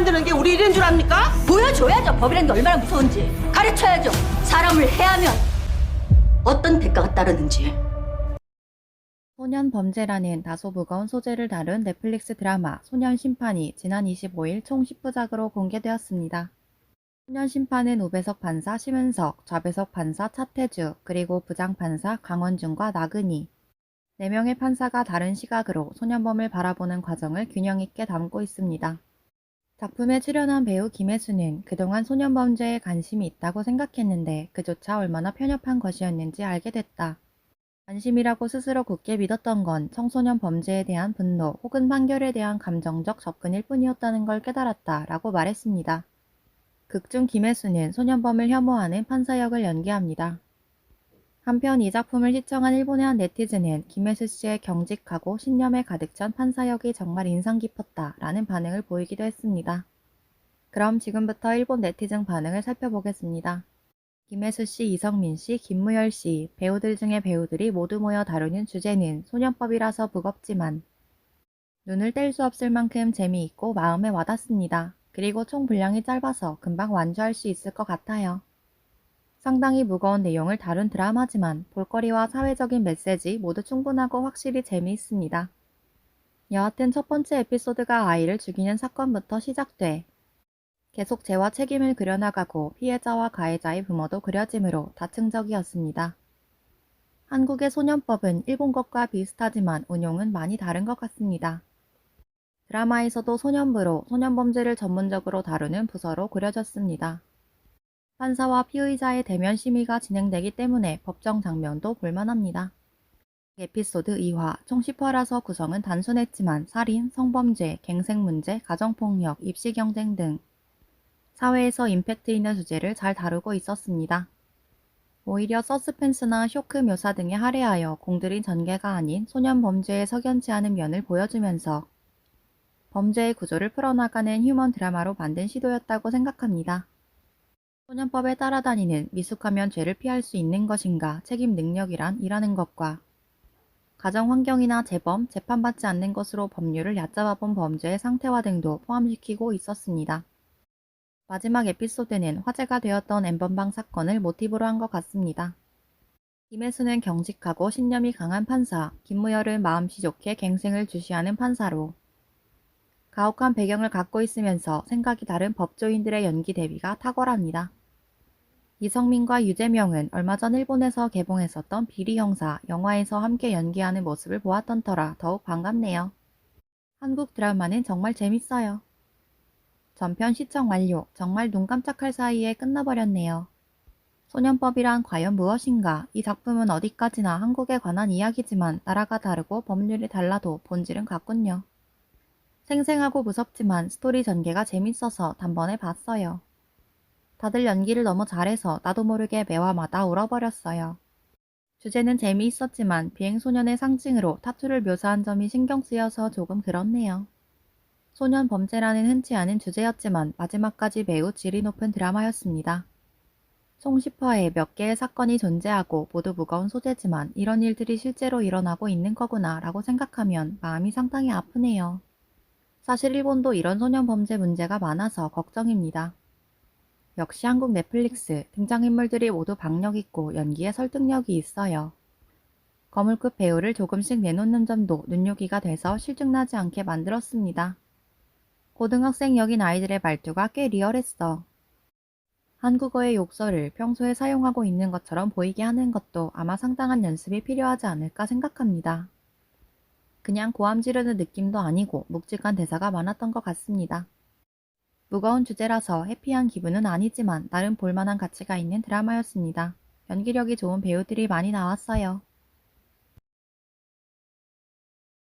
만드는 게 우리 일인 줄 압니까? 보여줘야죠. 법이란 게 얼마나 무서운지. 가르쳐야죠. 사람을 해하면 어떤 대가가 따르는지. 소년 범죄라는 다소 무거운 소재를 다룬 넷플릭스 드라마 소년 심판이 지난 25일 총 10부작으로 공개되었습니다. 소년 심판은 우배석 판사 심은석, 좌배석 판사 차태주, 그리고 부장판사 강원준과 나근희 4명의 판사가 다른 시각으로 소년범을 바라보는 과정을 균형 있게 담고 있습니다. 작품에 출연한 배우 김혜수는 그동안 소년범죄에 관심이 있다고 생각했는데 그조차 얼마나 편협한 것이었는지 알게 됐다. 관심이라고 스스로 굳게 믿었던 건 청소년 범죄에 대한 분노 혹은 판결에 대한 감정적 접근일 뿐이었다는 걸 깨달았다 라고 말했습니다. 극중 김혜수는 소년범을 혐오하는 판사 역을 연기합니다. 한편 이 작품을 시청한 일본의 한 네티즌은 김혜수 씨의 경직하고 신념에 가득 찬 판사 역이 정말 인상 깊었다 라는 반응을 보이기도 했습니다. 그럼 지금부터 일본 네티즌 반응을 살펴보겠습니다. 김혜수 씨, 이성민 씨, 김무열 씨, 배우들 중에 배우들이 모두 모여 다루는 주제는 소년법이라서 무겁지만 눈을 뗄 수 없을 만큼 재미있고 마음에 와닿습니다. 그리고 총 분량이 짧아서 금방 완주할 수 있을 것 같아요. 상당히 무거운 내용을 다룬 드라마지만 볼거리와 사회적인 메시지 모두 충분하고 확실히 재미있습니다. 여하튼 첫 번째 에피소드가 아이를 죽이는 사건부터 시작돼 계속 죄와 책임을 그려나가고 피해자와 가해자의 부모도 그려지므로 다층적이었습니다. 한국의 소년법은 일본 것과 비슷하지만 운용은 많이 다른 것 같습니다. 드라마에서도 소년부로 소년범죄를 전문적으로 다루는 부서로 그려졌습니다. 판사와 피의자의 대면 심의가 진행되기 때문에 법정 장면도 볼만합니다. 에피소드 2화, 총 10화라서 구성은 단순했지만 살인, 성범죄, 갱생 문제, 가정폭력, 입시경쟁 등 사회에서 임팩트 있는 주제를 잘 다루고 있었습니다. 오히려 서스펜스나 쇼크 묘사 등에 할애하여 공들인 전개가 아닌 소년 범죄에 석연치 않은 면을 보여주면서 범죄의 구조를 풀어나가는 휴먼 드라마로 만든 시도였다고 생각합니다. 소년법에 따라다니는 미숙하면 죄를 피할 수 있는 것인가 책임 능력이란 이라는 것과 가정 환경이나 재범, 재판받지 않는 것으로 법률을 얕잡아본 범죄의 상태화 등도 포함시키고 있었습니다. 마지막 에피소드는 화제가 되었던 엠번방 사건을 모티브로 한 것 같습니다. 김혜수는 경직하고 신념이 강한 판사, 김무열은 마음씨 좋게 갱생을 주시하는 판사로 가혹한 배경을 갖고 있으면서 생각이 다른 법조인들의 연기 대비가 탁월합니다. 이성민과 유재명은 얼마 전 일본에서 개봉했었던 비리 형사 영화에서 함께 연기하는 모습을 보았던 터라 더욱 반갑네요. 한국 드라마는 정말 재밌어요. 전편 시청 완료. 정말 눈 깜짝할 사이에 끝나버렸네요. 소년법이란 과연 무엇인가? 이 작품은 어디까지나 한국에 관한 이야기지만 나라가 다르고 법률이 달라도 본질은 같군요. 생생하고 무섭지만 스토리 전개가 재밌어서 단번에 봤어요. 다들 연기를 너무 잘해서 나도 모르게 매화마다 울어버렸어요. 주제는 재미있었지만 비행소년의 상징으로 타투를 묘사한 점이 신경 쓰여서 조금 그렇네요. 소년 범죄라는 흔치 않은 주제였지만 마지막까지 매우 질이 높은 드라마였습니다. 총 10화에 몇 개의 사건이 존재하고 모두 무거운 소재지만 이런 일들이 실제로 일어나고 있는 거구나 라고 생각하면 마음이 상당히 아프네요. 사실 일본도 이런 소년 범죄 문제가 많아서 걱정입니다. 역시 한국 넷플릭스 등장인물들이 모두 박력있고 연기에 설득력이 있어요. 거물급 배우를 조금씩 내놓는 점도 눈요기가 돼서 실증나지 않게 만들었습니다. 고등학생 역인 아이들의 말투가 꽤 리얼했어. 한국어의 욕설을 평소에 사용하고 있는 것처럼 보이게 하는 것도 아마 상당한 연습이 필요하지 않을까 생각합니다. 그냥 고함 지르는 느낌도 아니고 묵직한 대사가 많았던 것 같습니다. 무거운 주제라서 해피한 기분은 아니지만 나름 볼만한 가치가 있는 드라마였습니다. 연기력이 좋은 배우들이 많이 나왔어요.